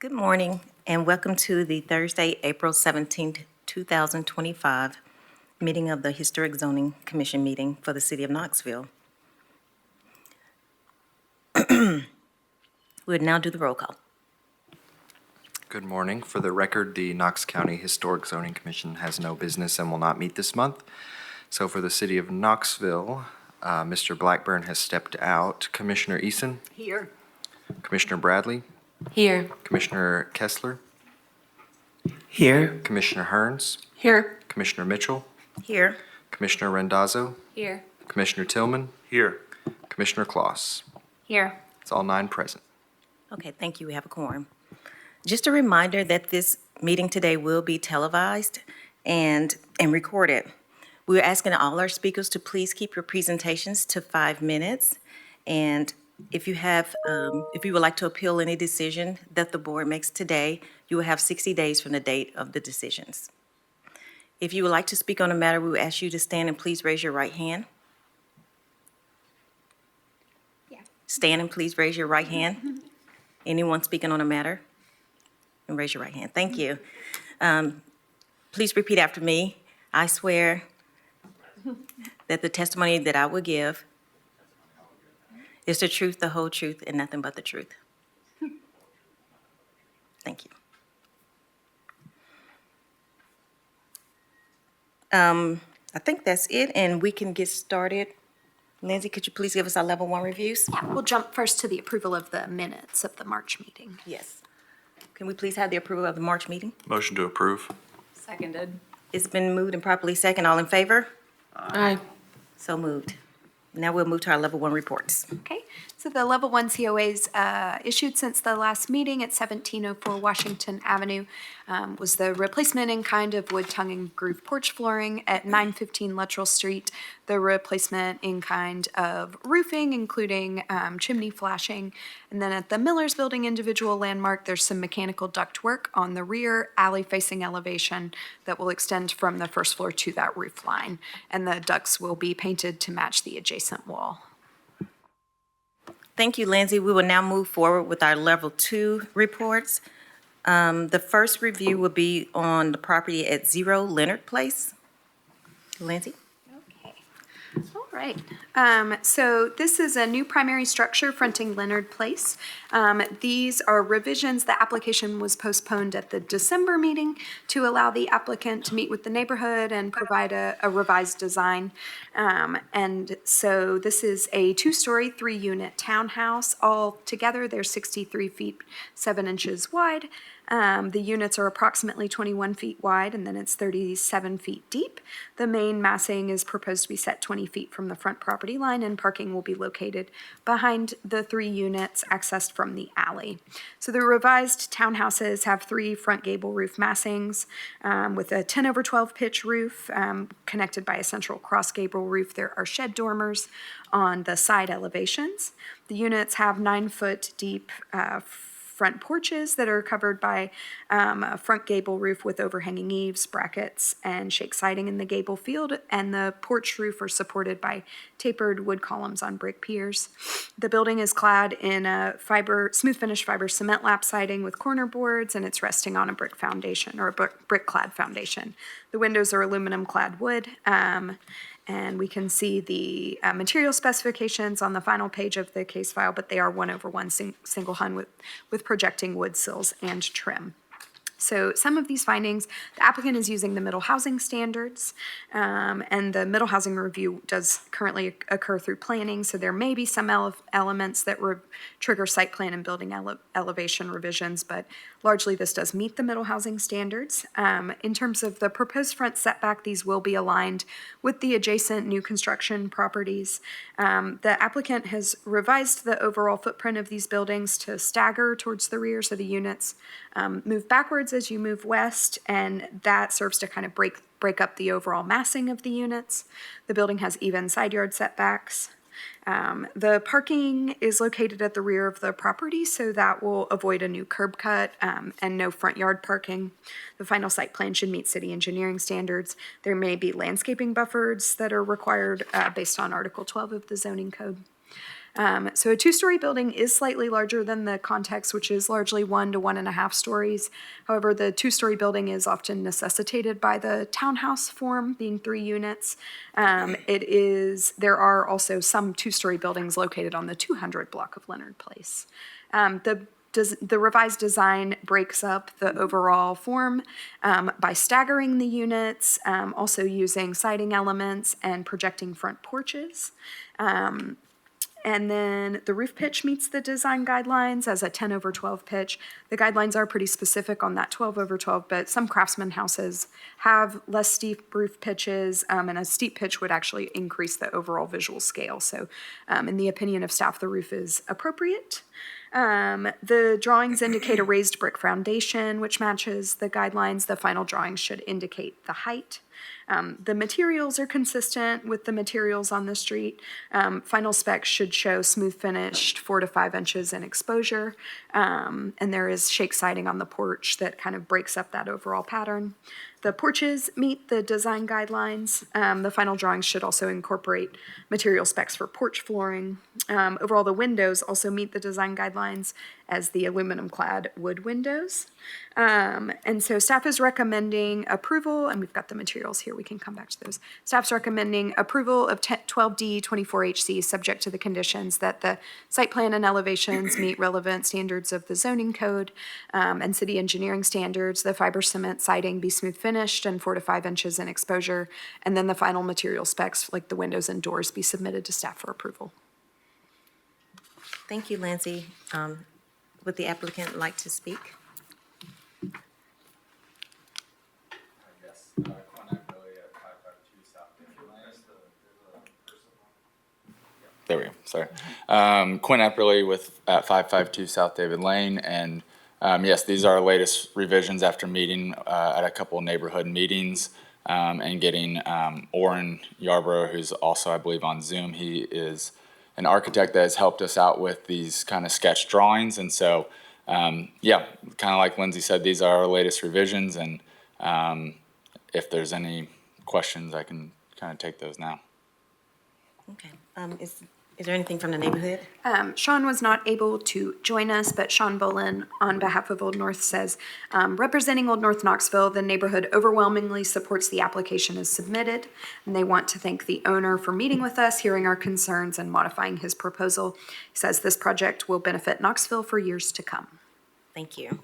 Good morning and welcome to the Thursday, April 17th, 2025 meeting of the Historic Zoning Commission meeting for the City of Knoxville. We would now do the roll call. Good morning. For the record, the Knox County Historic Zoning Commission has no business and will not meet this month. So for the City of Knoxville, Mr. Blackburn has stepped out. Commissioner Eason? Here. Commissioner Bradley? Here. Commissioner Kessler? Here. Commissioner Hearns? Here. Commissioner Mitchell? Here. Commissioner Randazzo? Here. Commissioner Tillman? Here. Commissioner Kloss? Here. It's all 9 present. Okay, thank you. We have a quorum. Just a reminder that this meeting today will be televised and recorded. We're asking all our speakers to please keep your presentations to 5 minutes. And if you would like to appeal any decision that the board makes today, you will have 60 days from the date of the decisions. If you would like to speak on a matter, we will ask you to stand and please raise your right hand. Stand and please raise your right hand. Anyone speaking on a matter? And raise your right hand. Thank you. Please repeat after me. I swear that the testimony that I will give is the truth, the whole truth, and nothing but the truth. Thank you. I think that's it, and we can get started. Lindsay, could you please give us our level 1 reviews? Yeah, we'll jump first to the approval of the minutes of the March meeting. Yes. Can we please have the approval of the March meeting? Motion to approve. Seconded. It's been moved and properly second. All in favor? Aye. So moved. Now we'll move to our level 1 reports. Okay, so the level 1 COAs issued since the last meeting at 1704 Washington Avenue was the replacement in kind of wood tongue and groove porch flooring at 915 Luttrell Street, the replacement in kind of roofing, including chimney flashing, and then at the Miller's Building individual landmark, there's some mechanical duct work on the rear alley-facing elevation that will extend from the first floor to that roof line, and the ducts will be painted to match the adjacent wall. Thank you, Lindsay. We will now move forward with our level 2 reports. The first review will be on the property at 0 Leonard Place. Lindsay? Okay, all right. So this is a new primary structure fronting Leonard Place. These are revisions. The application was postponed at the December meeting to allow the applicant to meet with the neighborhood and provide a revised design. And so this is a 2-story, 3-unit townhouse. All together, they're 63 feet, 7 inches wide. The units are approximately 21 feet wide, and then it's 37 feet deep. The main massing is proposed to be set 20 feet from the front property line, and parking will be located behind the 3 units accessed from the alley. So the revised townhouses have 3 front gable roof massings with a 10/12 pitch roof connected by a central cross gable roof. There are shed dormers on the side elevations. The units have 9-foot deep front porches that are covered by a front gable roof with overhanging eaves, brackets, and shake siding in the gable field, and the porch roof are supported by tapered wood columns on brick piers. The building is clad in a smooth finish fiber cement lap siding with corner boards, and it's resting on a brick foundation, or a brick clad foundation. The windows are aluminum clad wood, and we can see the material specifications on the final page of the case file, but they are 1/1 single hung with projecting wood sills and trim. So some of these findings, the applicant is using the middle housing standards, and the middle housing review does currently occur through planning, so there may be some elements that trigger site plan and building elevation revisions, but largely this does meet the middle housing standards. In terms of the proposed front setback, these will be aligned with the adjacent new construction properties. The applicant has revised the overall footprint of these buildings to stagger towards the rear, so the units move backwards as you move west, and that serves to kind of break up the overall massing of the units. The building has even side yard setbacks. The parking is located at the rear of the property, so that will avoid a new curb cut and no front yard parking. The final site plan should meet city engineering standards. There may be landscaping buffers that are required based on Article 12 of the zoning code. So a two-story building is slightly larger than the context, which is largely 1 to 1.5 stories. However, the two-story building is often necessitated by the townhouse form, being 3 units. There are also some two-story buildings located on the 200 block of Leonard Place. The revised design breaks up the overall form by staggering the units, also using siding elements and projecting front porches. And then the roof pitch meets the design guidelines as a 10/12 pitch. The guidelines are pretty specific on that 12/12, but some craftsman houses have less steep roof pitches, and a steep pitch would actually increase the overall visual scale. So in the opinion of staff, the roof is appropriate. The drawings indicate a raised brick foundation, which matches the guidelines. The final drawings should indicate the height. The materials are consistent with the materials on the street. Final specs should show smooth finished 4 to 5 inches in exposure. And there is shake siding on the porch that kind of breaks up that overall pattern. The porches meet the design guidelines. The final drawings should also incorporate material specs for porch flooring. Overall, the windows also meet the design guidelines as the aluminum-clad wood windows. And so staff is recommending approval, and we've got the materials here, we can come back to those. Staff's recommending approval of 12D 24HC, subject to the conditions that the site plan and elevations meet relevant standards of the zoning code and city engineering standards, the fiber cement siding be smooth finished and 4 to 5 inches in exposure, and then the final material specs, like the windows and doors, be submitted to staff for approval. Thank you, Lindsay. Would the applicant like to speak? Yes, Quinette Billy at 552 South David Lane. There we go, sorry. Quinn Epperly at 552 South David Lane, and yes, these are our latest revisions after meeting at a couple of neighborhood meetings and getting Orrin Yarbrough, who's also, I believe, on Zoom. He is an architect that has helped us out with these kind of sketch drawings, and so yeah, kind of like Lindsay said, these are our latest revisions, and if there's any questions, I can kind of take those now. Okay. Is there anything from the neighborhood? Sean was not able to join us, but Sean Bolin, on behalf of Old North, says, representing Old North Knoxville, the neighborhood overwhelmingly supports the application as submitted, and they want to thank the owner for meeting with us, hearing our concerns, and modifying his proposal. He says this project will benefit Knoxville for years to come. Thank you.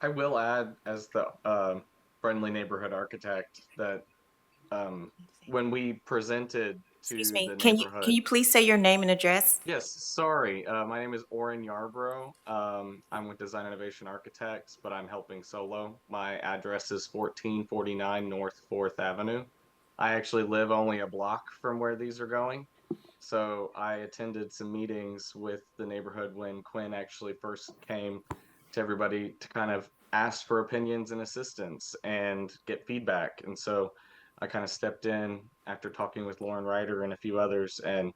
I will add, as the friendly neighborhood architect, that when we presented to Excuse me, the can neighborhood. you please say your name and address? Yes, sorry. My name is Orrin Yarbrough. I'm with Design Innovation Architects, but I'm helping solo. My address is 1449 North 4th Avenue. I actually live only a block from where these are going. So I attended some meetings with the neighborhood when Quinn actually first came to everybody to kind of ask for opinions and assistance and get feedback. And so I kind of stepped in after talking with Lauren Ryder and a few others and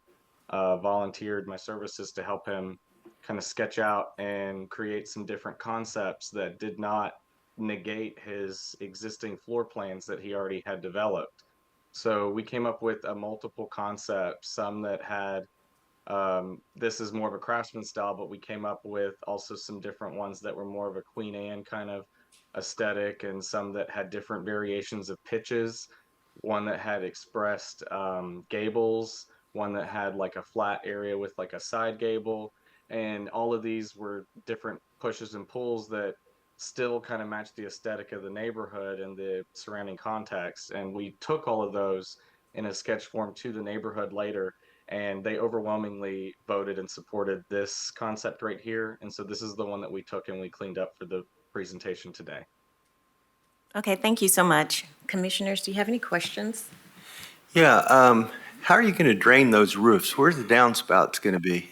volunteered my services to help him kind of sketch out and create some different concepts that did not negate his existing floor plans that he already had developed. So we came up with a multiple concepts, some that had, this is more of a craftsman style, but we came up with also some different ones that were more of a Queen Anne kind of aesthetic, and some that had different variations of pitches, one that had expressed gables, one that had like a flat area with like a side gable, and all of these were different pushes and pulls that still kind of matched the aesthetic of the neighborhood and the surrounding context. And we took all of those in a sketch form to the neighborhood later, and they overwhelmingly voted and supported this concept right here. And so this is the one that we took and we cleaned up for the presentation today. Okay, thank you so much. Commissioners, do you have any questions? Yeah, how are you going to drain those roofs? Where's the downspouts going to be?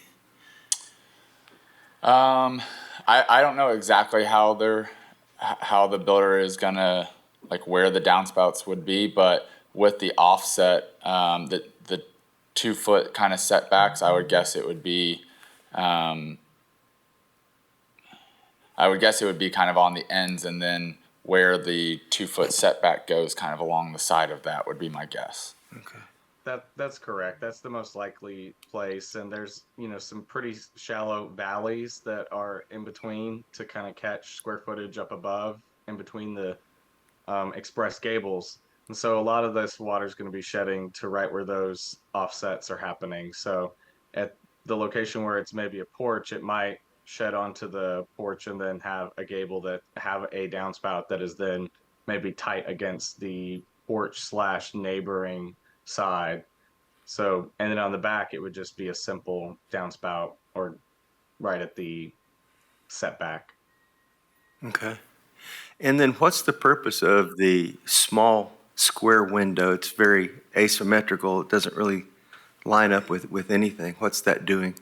I don't know exactly how the builder is gonna, like, where the downspouts would be, but with the offset, the 2 foot kind of setbacks, I would guess it would be kind of on the ends, and then where the 2 foot setback goes kind of along the side of that would be my guess. Okay. That's correct. That's the most likely place, and there's some pretty shallow valleys that are in between to kind of catch square footage up above in between the express gables. And so a lot of this water is going to be shedding to right where those offsets are happening. So at the location where it's maybe a porch, it might shed onto the porch and then have a gable that have a downspout that is then maybe tight against the porch slash neighboring side. So, and then on the back, it would just be a simple downspout or right at the setback. Okay. And then what's the purpose of the small square window? It's very asymmetrical. It doesn't really line up with anything. What's that doing?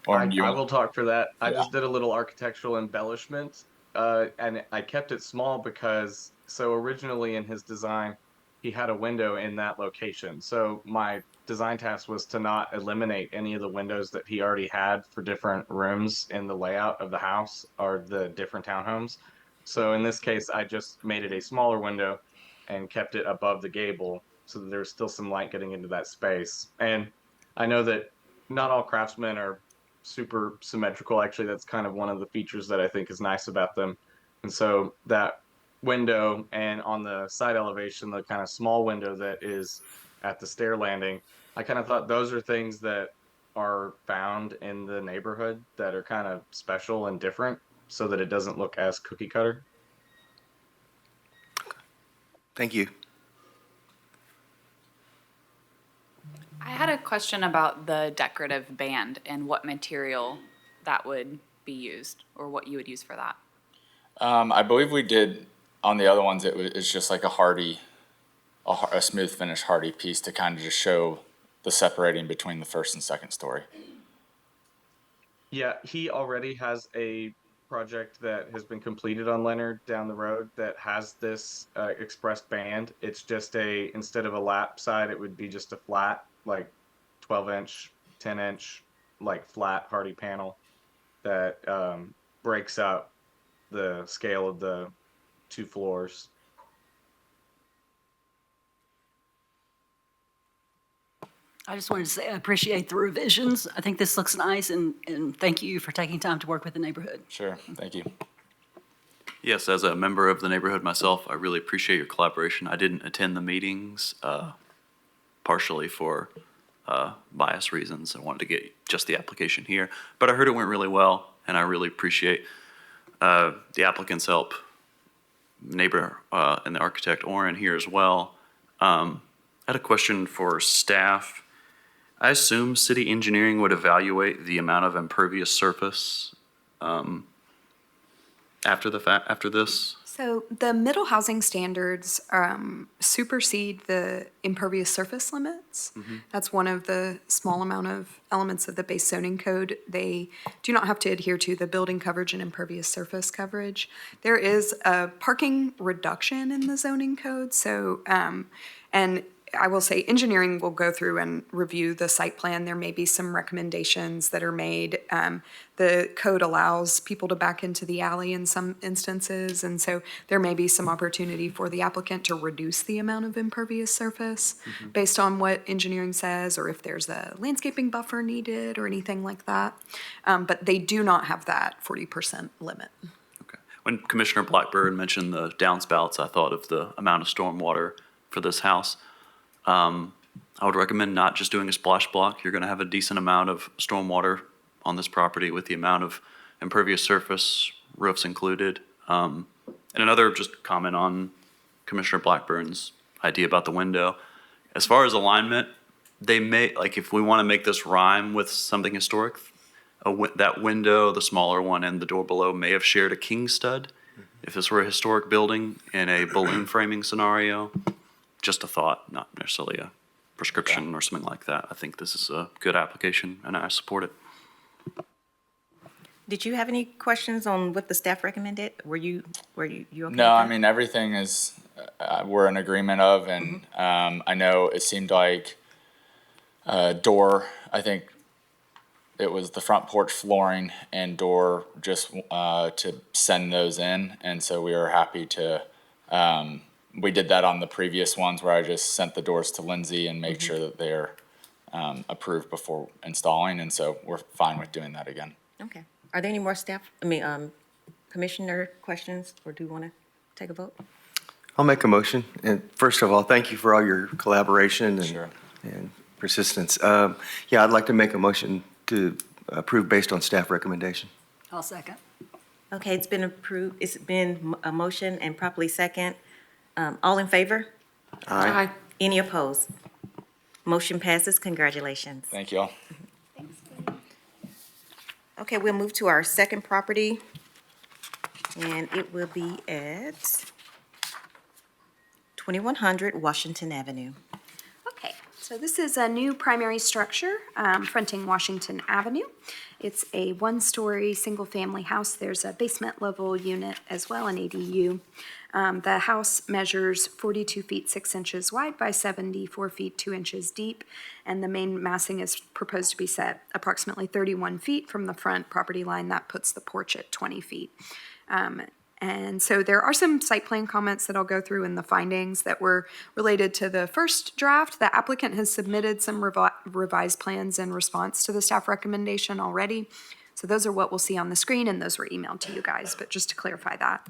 I will talk for that. I just did a little architectural embellishment, and I kept it small because so originally in his design, he had a window in that location. So my design task was to not eliminate any of the windows that he already had for different rooms in the layout of the house or the different townhomes. So in this case, I just made it a smaller window and kept it above the gable so that there's still some light getting into that space. And I know that not all craftsmen are super symmetrical. Actually, that's kind of one of the features that I think is nice about them. And so that window and on the side elevation, the kind of small window that is at the stair landing, I kind of thought those are things that are found in the neighborhood that are kind of special and different so that it doesn't look as cookie cutter. Thank you. I had a question about the decorative band and what material that would be used or what you would use for that. I believe we did on the other ones. It's just like a smooth finish hardy piece to kind of just show the separating between the first and second story. Yeah, he already has a project that has been completed on Leonard down the road that has this expressed band. It's just instead of a lap side, it would be just a flat, like 12-inch, 10-inch, like flat hardy panel that breaks up the scale of the two floors. I just wanted to say I appreciate the revisions. I think this looks nice, and thank you for taking time to work with the neighborhood. Sure, thank you. Yes, as a member of the neighborhood myself, I really appreciate your collaboration. I didn't attend the meetings, partially for bias reasons. I wanted to get just the application here, but I heard it went really well, and I really appreciate the applicant's help, neighbor and the architect Oren here as well. I had a question for staff. I assume city engineering would evaluate the amount of impervious surface after this? So the middle housing standards supersede the impervious surface limits. That's one of the small amount of elements of the base zoning code. They do not have to adhere to the building coverage and impervious surface coverage. There is a parking reduction in the zoning code. So, and I will say engineering will go through and review the site plan. There may be some recommendations that are made. The code allows people to back into the alley in some instances, and so there may be some opportunity for the applicant to reduce the amount of impervious surface based on what engineering says, or if there's a landscaping buffer needed or anything like that. But they do not have that 40% limit. Okay. When Commissioner Blackburn mentioned the downspouts, I thought of the amount of stormwater for this house. I would recommend not just doing a splash block. You're going to have a decent amount of stormwater on this property with the amount of impervious surface, roofs included. And another just comment on Commissioner Blackburn's idea about the window. As far as alignment, they may, like if we want to make this rhyme with something historic, that window, the smaller one and the door below may have shared a king stud. If this were a historic building in a balloon framing scenario, just a thought, not necessarily a prescription or something like that. I think this is a good application, and I support it. Did you have any questions on what the staff recommended? Were you okay? No, with I that? mean, everything is, we're in agreement of, and I know it seemed like door, I think it was the front porch flooring and door just to send those in, and so we were happy to We did that on the previous ones where I just sent the doors to Lindsay and made sure that they're approved before installing, and so we're fine with doing that again. Okay. Are there any more commissioner questions, or do you want to take a vote? I'll make a motion. And first of all, thank you for all your collaboration Sure. and persistence. Yeah, I'd like to make a motion to approve based on staff recommendation. I'll second. Okay, it's been approved. It's been a motion and properly second. All in favor? Aye. Any opposed? Motion passes. Congratulations. Thank you all. Okay, we'll move to our second property, and it will be at 2100 Washington Avenue. Okay, so this is a new primary structure fronting Washington Avenue. It's a one-story, single-family house. There's a basement level unit as well, an ADU. The house measures 42 feet 6 inches wide by 74 feet 2 inches deep, and the main massing is proposed to be set approximately 31 feet from the front property line. That puts the porch at 20 feet. And so there are some site plan comments that I'll go through in the findings that were related to the first draft. The applicant has submitted some revised plans in response to the staff recommendation already. So those are what we'll see on the screen, and those were emailed to you guys, but just to clarify that.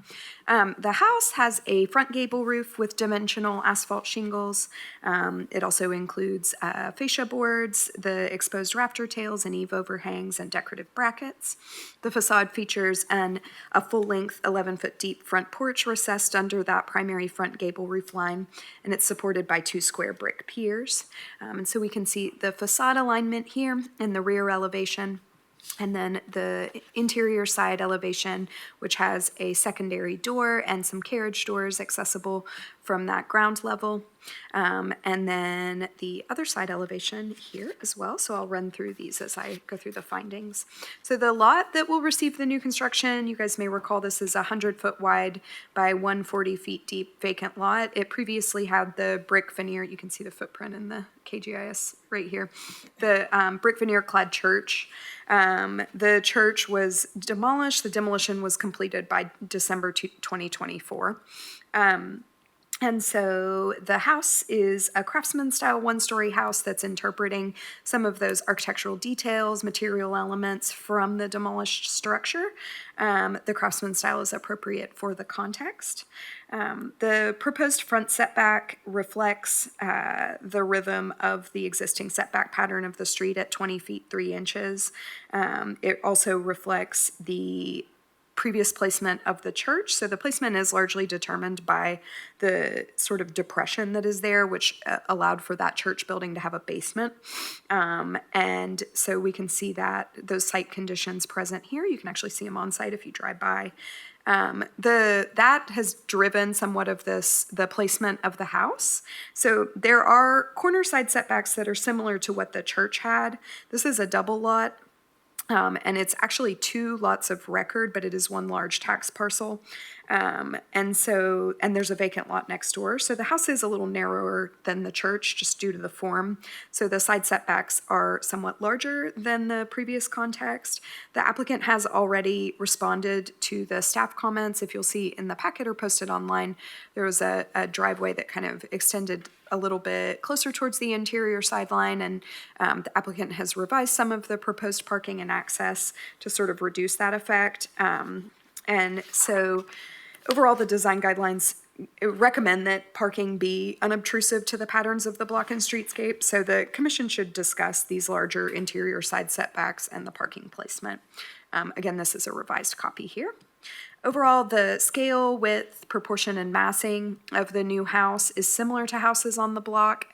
The house has a front gable roof with dimensional asphalt shingles. It also includes fascia boards, the exposed rafter tails, and eave overhangs, and decorative brackets. The facade features a full-length 11-foot deep front porch recessed under that primary front gable roof line, and it's supported by 2 square brick piers. And so we can see the facade alignment here in the rear elevation, and then the interior side elevation, which has a secondary door and some carriage doors accessible from that ground level. And then the other side elevation here as well. So I'll run through these as I go through the findings. So the lot that will receive the new construction, you guys may recall this is a 100-foot wide by 140 feet deep vacant lot. It previously had the brick veneer. You can see the footprint in the KGIS right here. The brick veneer clad church. The church was demolished. The demolition was completed by December 2024. And so the house is a craftsman-style one-story house that's interpreting some of those architectural details, material elements from the demolished structure. The craftsman style is appropriate for the context. The proposed front setback reflects the rhythm of the existing setback pattern of the street at 20 feet 3 inches. It also reflects the previous placement of the church. So the placement is largely determined by the sort of depression that is there, which allowed for that church building to have a basement. And so we can see that those site conditions present here. You can actually see them on site if you drive by. That has driven somewhat of the placement of the house. So there are corner side setbacks that are similar to what the church had. This is a double lot. And it's actually 2 lots of record, but it is 1 large tax parcel. And there's a vacant lot next door. So the house is a little narrower than the church just due to the form. So the side setbacks are somewhat larger than the previous context. The applicant has already responded to the staff comments. If you'll see in the packet or posted online, there was a driveway that kind of extended a little bit closer towards the interior sideline, and the applicant has revised some of the proposed parking and access to sort of reduce that effect. And so overall, the design guidelines recommend that parking be unobtrusive to the patterns of the block and streetscape, so the commission should discuss these larger interior side setbacks and the parking placement. Again, this is a revised copy here. Overall, the scale, width, proportion, and massing of the new house is similar to houses on the block.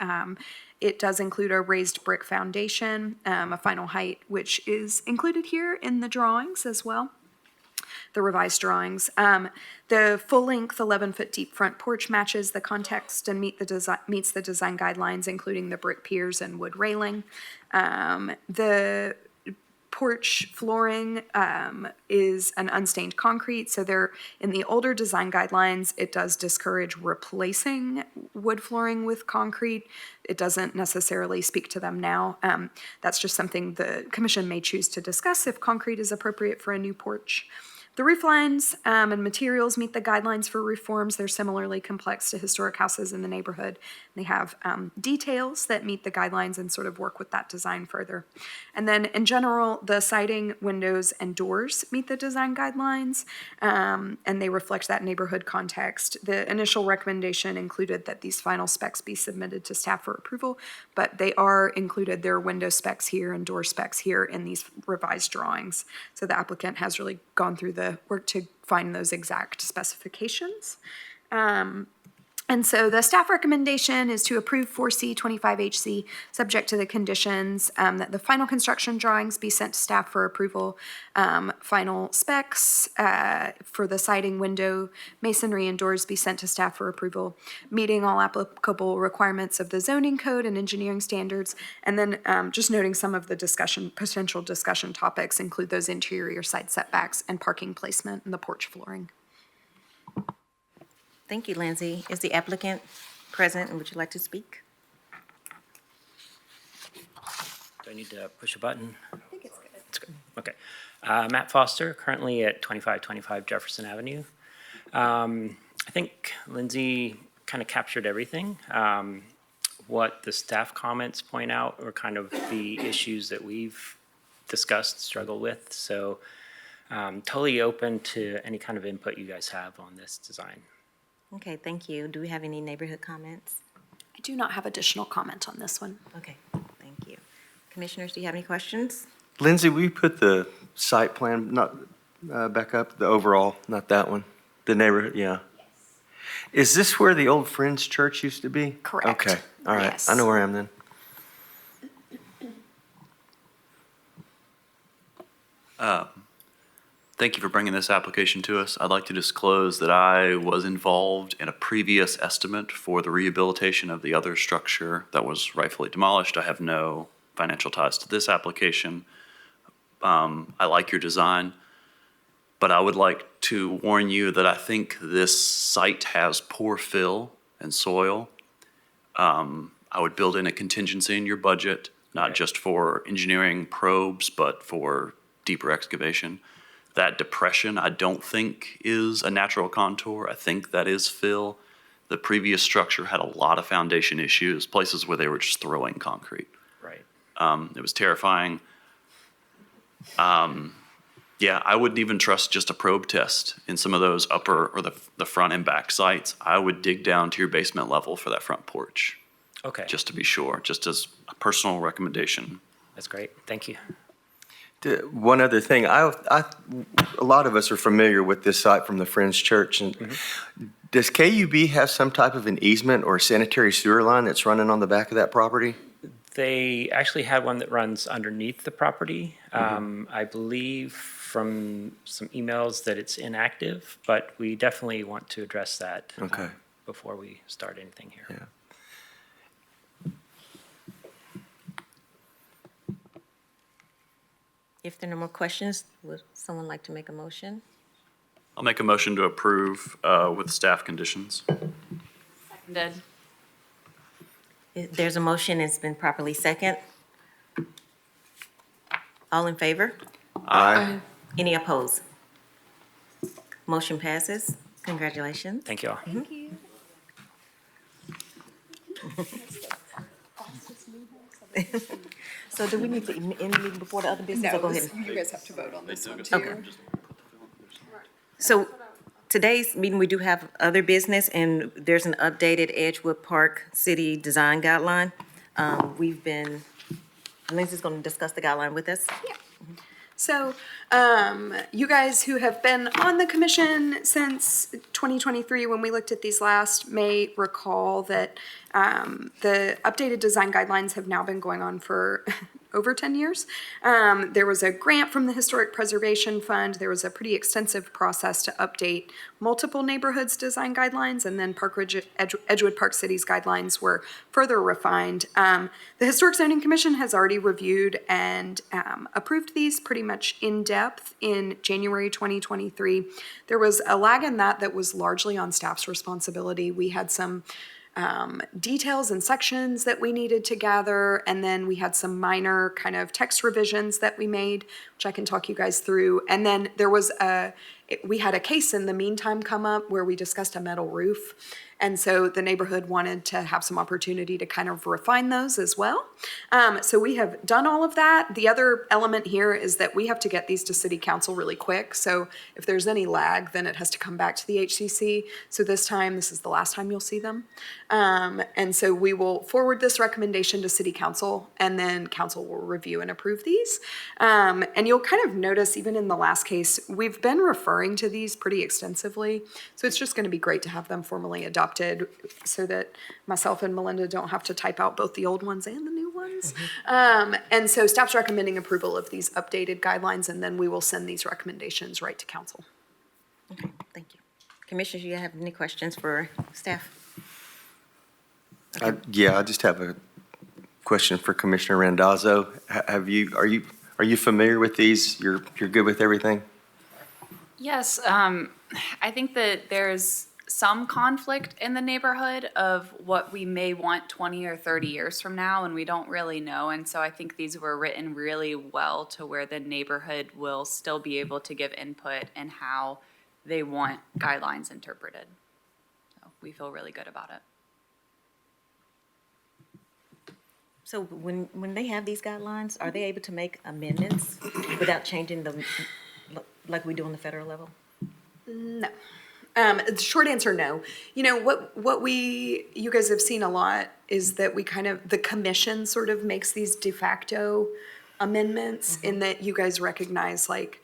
It does include a raised brick foundation, a final height, which is included here in the drawings as well, the revised drawings. The full-length 11-foot deep front porch matches the context and meets the design guidelines, including the brick piers and wood railing. The porch flooring is an unstained concrete, so in the older design guidelines, it does discourage replacing wood flooring with concrete. It doesn't necessarily speak to them now. That's just something the commission may choose to discuss if concrete is appropriate for a new porch. The roof lines and materials meet the guidelines for roof forms. They're similarly complex to historic houses in the neighborhood. They have details that meet the guidelines and sort of work with that design further. And then in general, the siding, windows, and doors meet the design guidelines, and they reflect that neighborhood context. The initial recommendation included that these final specs be submitted to staff for approval, but they are included, their window specs here and door specs here in these revised drawings. So the applicant has really gone through the work to find those exact specifications. And so the staff recommendation is to approve 4C25HC, subject to the conditions that the final construction drawings be sent to staff for approval, final specs for the siding, window, masonry, and doors be sent to staff for approval, meeting all applicable requirements of the zoning code and engineering standards, and then just noting some of the potential discussion topics include those interior side setbacks and parking placement and the porch flooring. Thank you, Lindsay. Is the applicant present, and would you like to speak? Do I need to push a button? I think it's good. It's good, okay. Matt Foster, currently at 2525 Jefferson Avenue. I think Lindsay kind of captured everything. What the staff comments point out are kind of the issues that we've discussed, struggled with. So totally open to any kind of input you guys have on this design. Okay, thank you. Do we have any neighborhood comments? I do not have additional comment on this one. Okay, thank you. Commissioners, do you have any questions? Lindsay, will you put the site plan, not back up, the overall, not that one, the neighborhood, yeah. Is this where the old Friends Church used to be? Correct. Okay, all right, Yes. I know where I am then. Thank you for bringing this application to us. I'd like to disclose that I was involved in a previous estimate for the rehabilitation of the other structure that was rightfully demolished. I have no financial ties to this application. I like your design, but I would like to warn you that I think this site has poor fill and soil. I would build in a contingency in your budget, not just for engineering probes, but for deeper excavation. That depression, I don't think is a natural contour. I think that is fill. The previous structure had a lot of foundation issues, places where they were just throwing concrete. Right. It was terrifying. Yeah, I wouldn't even trust just a probe test in some of those upper or the front and back sites. I would dig down to your basement level for that front porch, Okay, just to be sure, just as a personal recommendation. that's great. Thank you. One other thing, a lot of us are familiar with this site from the Friends Church. And does KUB have some type of an easement or sanitary sewer line that's running on the back of that property? They actually had one that runs underneath the property. I believe from some emails that it's inactive, but we definitely want to address that Okay. before we start anything here. Yeah. If there are no more questions, would someone like to make a motion? I'll make a motion to approve with staff conditions. Seconded. There's a motion, it's been properly second. All in favor? Aye. Any opposed? Motion passes. Congratulations. Thank you all. Thank you. So do we need to end the meeting before the other business, or go ahead? You guys have to vote on this one Okay. So today's meeting, we do have other business, and there's an updated Edgewood Park City Design Guideline. Lindsay's going to discuss the guideline with us. So, you guys who have been on the commission since 2023, when we looked at these last, may recall that the updated design guidelines have now been going on for over 10 years. There was a grant from the Historic Preservation Fund. There was a pretty extensive process to update multiple neighborhoods' design guidelines, and then Edgewood Park City's guidelines were further refined. The Historic Zoning Commission has already reviewed and approved these pretty much in depth in January 2023. There was a lag in that was largely on staff's responsibility. We had some details and sections that we needed to gather, and then we had some minor kind of text revisions that we made, which I can talk you guys through. And then there was we had a case in the meantime come up where we discussed a metal roof. And so the neighborhood wanted to have some opportunity to kind of refine those as well. So we have done all of that. The other element here is that we have to get these to city council really quick. So if there's any lag, then it has to come back to the HCC. So this is the last time you'll see them. And so we will forward this recommendation to city council, and then council will review and approve these. And you'll kind of notice, even in the last case, we've been referring to these pretty extensively. So it's just going to be great to have them formally adopted so that myself and Melinda don't have to type out both the old ones and the new ones. And so staff's recommending approval of these updated guidelines, and then we will send these recommendations right to council. Okay, thank you. Commissioners, you have any questions for staff? Yeah, I just have a question for Commissioner Randazzo. Are you familiar with these? You're good with everything? Yes, I think that there's some conflict in the neighborhood of what we may want 20 or 30 years from now, and we don't really know. And so I think these were written really well to where the neighborhood will still be able to give input and how they want guidelines interpreted. So we feel really good about it. So when they have these guidelines, are they able to make amendments without changing them like we do on the federal level? No. The short answer, no. You know, what you guys have seen a lot is that the commission sort of makes these de facto amendments in that you guys recognize, like,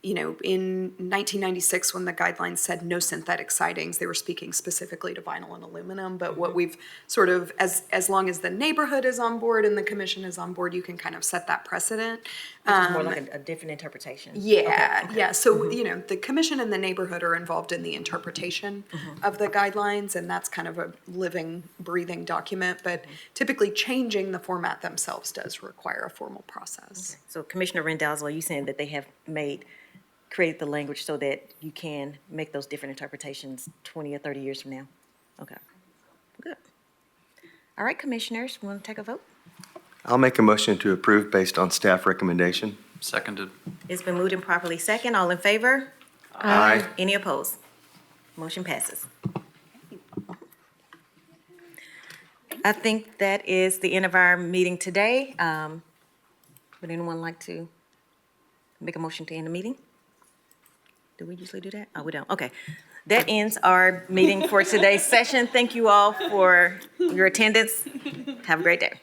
you know, in 1996, when the guidelines said no synthetic sidings, they were speaking specifically to vinyl and aluminum. But what we've sort of, as long as the neighborhood is on board and the commission is on board, you can kind of set that precedent. Which is more like a different interpretation. Yeah, Okay. yeah. So, you know, the commission and the neighborhood are involved in the interpretation of the guidelines, and that's kind of a living, breathing document. But typically changing the format themselves does require a formal process. So Commissioner Randazzo, are you saying that they have created the language so that you can make those different interpretations 20 or 30 years from now? Okay, good. All right, commissioners, want to take a vote? I'll make a motion to approve based on staff recommendation. Seconded. It's been moved and properly second. All in favor? Aye. Any opposed? Motion passes. I think that is the end of our meeting today. Would anyone like to make a motion to end the meeting? Do we usually do that? Oh, we don't. Okay. That ends our meeting for today's session. Thank you all for your attendance. Have a great day.